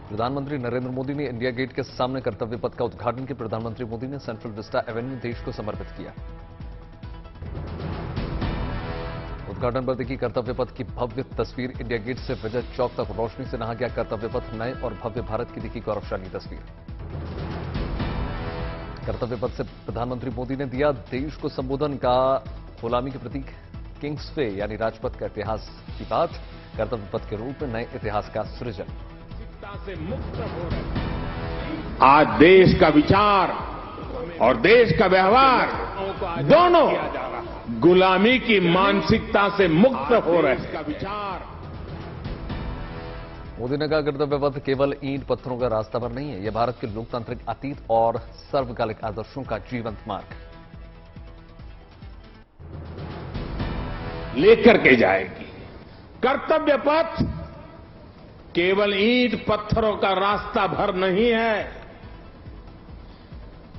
प्रधानमंत्री नरेंद्र मोदी ने India gate के सामने कर्तव्य पथ का उद्घाटन किया। प्रधानमंत्री मोदी ने सेंट्रल विस्टा एवेन्यू देश को समर्पित किया। उद्घाटन पर देखी कर्तव्य पथ की भव्य तस्वीर। इंडिया गेट से विजय चौक तक रोशनी से नहा गया कर्तव्य पथ। नए और भव्य भारत की दिखी गौरवशाली तस्वीर। कर्तव्य पथ से प्रधानमंत्री मोदी ने दिया देश को संबोधन का। गुलामी के प्रतीक किंग्सवे यानी राजपथ का इतिहास की बात। कर्तव्य पथ के रूप में नए इतिहास का सृजन। से मुक्त हो रहे। आज देश का विचार और देश का व्यवहार दोनों गुलामी की मानसिकता से मुक्त हो रहे हैं। विचार मोदी ने कहा कर्तव्य पथ केवल ईंट पत्थरों का रास्ता पर नहीं है, यह भारत के लोकतांत्रिक अतीत और सर्वकालिक आदर्शों का जीवंत मार्ग लेकर के जाएगी। कर्तव्य पथ केवल ईंट पत्थरों का रास्ता भर नहीं है,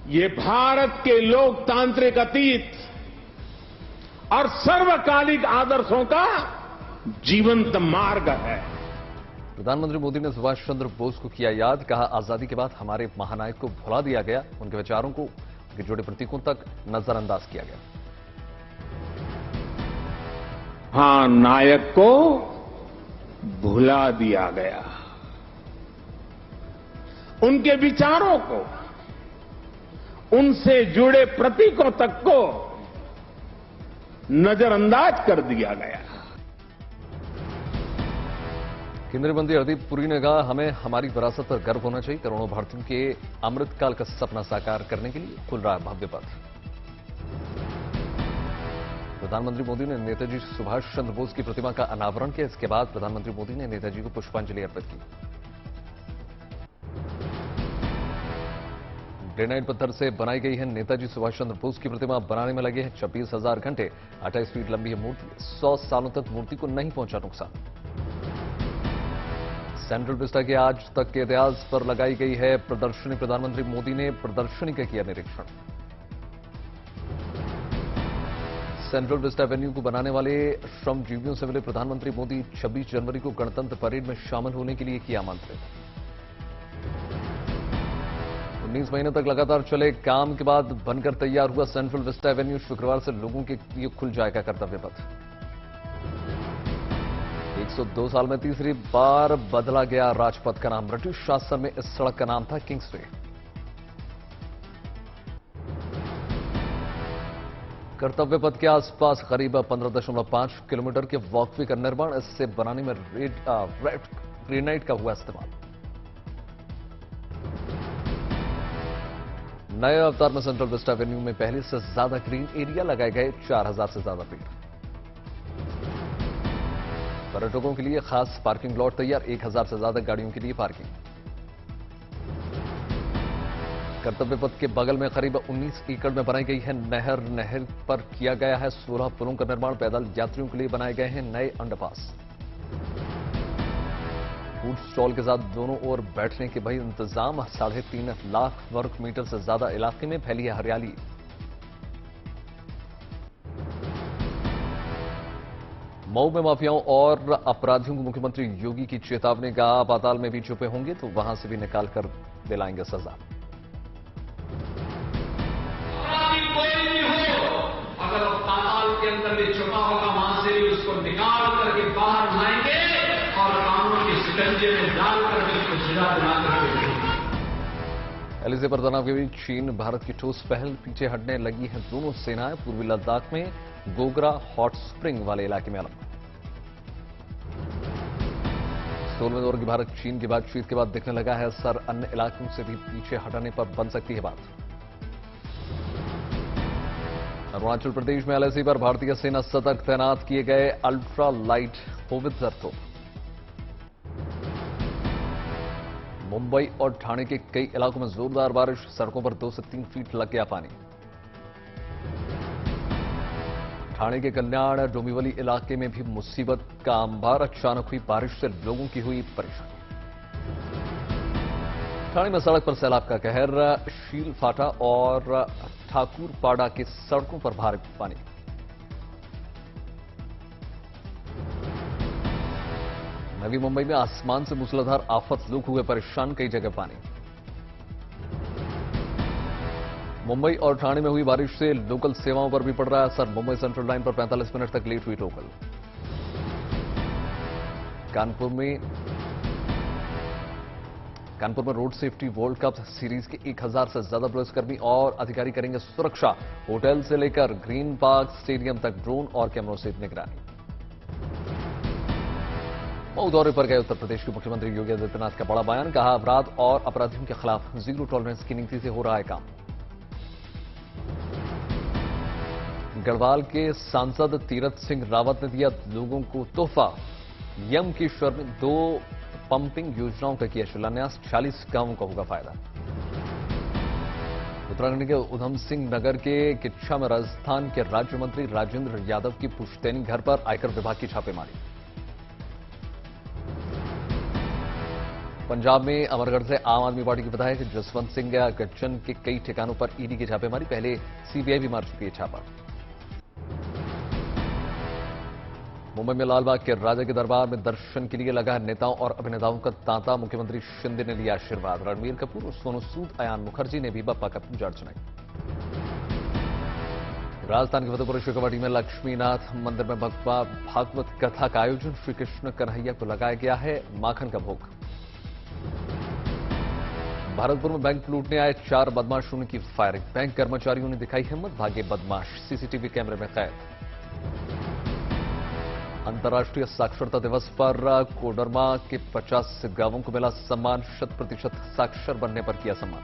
ये भारत के लोकतांत्रिक अतीत और सर्वकालिक आदर्शों का जीवंत मार्ग है। प्रधानमंत्री मोदी ने सुभाष चंद्र बोस को किया याद। कहा आजादी के बाद हमारे महानायक को भुला दिया गया, उनके विचारों को उनके जुड़े प्रतीकों तक नजरअंदाज किया गया। हां, नायक को भुला दिया गया, उनके विचारों को, उनसे जुड़े प्रतीकों तक को नजरअंदाज कर दिया गया। केंद्रीय मंत्री हरदीप पुरी ने कहा हमें हमारी विरासत पर गर्व होना चाहिए। करोड़ों भारतीयों के अमृतकाल का सपना साकार करने के लिए खुल रहा है भव्य पथ। प्रधानमंत्री मोदी ने नेताजी सुभाष चंद्र बोस की प्रतिमा का अनावरण किया। इसके बाद प्रधानमंत्री मोदी ने नेताजी को पुष्पांजलि अर्पित की। ग्रेनाइट पत्थर से बनाई गई है नेताजी सुभाष चंद्र बोस की प्रतिमा। बनाने में लगे हैं 26,000 घंटे। 28 फीट लंबी है मूर्ति। 100 सालों तक मूर्ति को नहीं पहुंचा नुकसान। सेंट्रल विस्टा के आज तक के इतिहास पर लगाई गई है प्रदर्शनी। प्रधानमंत्री मोदी ने प्रदर्शनी का किया निरीक्षण। सेंट्रल विस्टा एवेन्यू को बनाने वाले श्रमजीवियों से मिले प्रधानमंत्री मोदी। 26 जनवरी को गणतंत्र परेड में शामिल होने के लिए किया आमंत्रित। 19 महीने तक लगातार चले काम के बाद बनकर तैयार हुआ सेंट्रल विस्टा एवेन्यू। शुक्रवार से लोगों के लिए खुल जाएगा कर्तव्य पथ। 102 साल में तीसरी बार बदला गया राजपथ का नाम। ब्रिटिश शासन में इस सड़क का नाम था किंग्सवे। कर्तव्य पथ के आसपास करीब 15.5 किलोमीटर के वॉकवे का निर्माण। इससे बनाने में रेड ग्रेनाइट का हुआ इस्तेमाल। नए अवतार में सेंट्रल विस्टा एवेन्यू में पहले से ज्यादा ग्रीन एरिया लगाए गए। 4000 से ज्यादा पेड़। पर्यटकों के लिए खास पार्किंग लॉट तैयार। 1000 से ज्यादा गाड़ियों के लिए पार्किंग। कर्तव्य पथ के बगल में करीब 19 एकड़ में बनाई गई है नहर। नहर पर किया गया है 16 पुलों का निर्माण। पैदल यात्रियों के लिए बनाए गए हैं नए अंडरपास। फूड स्टॉल के साथ दोनों ओर बैठने के भाई इंतजाम। 3.5 लाख वर्ग मीटर से ज्यादा इलाके में फैली है हरियाली। मऊ में माफियाओं और अपराधियों को मुख्यमंत्री योगी की चेतावनी। का पाताल में भी छुपे होंगे तो वहां से भी निकाल कर दिलाएंगे सजा। अगर वो पाताल के अंदर भी छुपा होगा वहां से भी उसको निकाल करके बाहर लाएंगे और कानून की शिकंजे में डाल करके उसको सजा दिला करके। एलएसी पर तनाव के बीच चीन भारत की ठोस पहल। पीछे हटने लगी हैं दोनों सेनाएं। पूर्वी लद्दाख में गोगरा हॉट स्प्रिंग वाले इलाके में अलग। 16वें दौर की भारत चीन की बातचीत के बाद दिखने लगा है असर। अन्य इलाकों से भी पीछे हटाने पर बन सकती है बात। अरुणाचल प्रदेश में एलएसी पर भारतीय सेना सतर्क तैनात किए गए अल्ट्रा लाइट होवित्जर तो। मुंबई और ठाणे के कई इलाकों में जोरदार बारिश। सड़कों पर 2 से 3 फीट लग गया पानी। ठाणे के कल्याण डोंबिवली इलाके में भी मुसीबत का अंबार। अचानक हुई बारिश से लोगों की हुई परेशानी। ठाणे में सड़क पर सैलाब का कहर। शील फाटा और ठाकुरपाड़ा की सड़कों पर भारी पानी। नवी मुंबई में आसमान से मूसलाधार आफत, लोग हुए परेशान, कई जगह पानी। मुंबई और ठाणे में हुई बारिश से लोकल सेवाओं पर भी पड़ रहा है असर। मुंबई सेंट्रल लाइन पर 45 मिनट तक लेट हुई लोकल। कानपुर में road safety world cup series के 1000 से ज्यादा पुलिसकर्मी और अधिकारी करेंगे सुरक्षा। होटल से लेकर ग्रीन पार्क स्टेडियम तक ड्रोन और कैमरों से निगरानी। मऊ दौरे पर गए उत्तर प्रदेश के मुख्यमंत्री योगी आदित्यनाथ का बड़ा बयान, कहा अपराध और अपराधियों के खिलाफ जीरो टॉलरेंस की नीति से हो रहा है काम। गढ़वाल के सांसद तीरथ सिंह रावत ने दिया लोगों को तोहफा। यम की शर्म 2 पंपिंग योजनाओं का किया शिलान्यास, 40 गांवों को होगा फायदा। उत्तराखंड के उधम सिंह नगर के किच्छा में राजस्थान के राज्य मंत्री राजेंद्र यादव की पुश्तैनी घर पर आयकर विभाग की छापेमारी। पंजाब में अमरगढ़ से आम आदमी पार्टी के विधायक जसवंत सिंह गज्जन के कई ठिकानों पर ईडी की छापेमारी, पहले सीबीआई भी मार चुकी है छापा। मुंबई में लालबाग के राजा के दरबार में दर्शन के लिए लगा नेताओं और अभिनेताओं का तांता, मुख्यमंत्री शिंदे ने लिया आशीर्वाद। रणबीर कपूर, सोनू सूद, अयान मुखर्जी ने भी बप्पा का पूजा अर्चना की। राजस्थान के फतेहपुर शेखावाटी में लक्ष्मीनाथ मंदिर में भागवत कथा का आयोजन, श्री कृष्ण कन्हैया को लगाया गया है माखन का भोग। भरतपुर में बैंक लूटने आए 4 बदमाशों की फायरिंग, बैंक कर्मचारियों ने दिखाई हिम्मत, भागे बदमाश, सीसीटीवी कैमरे में कैद। अंतर्राष्ट्रीय साक्षरता दिवस पर कोडरमा के 50 गांवों को मिला सम्मान, 100% साक्षर बनने पर किया सम्मान।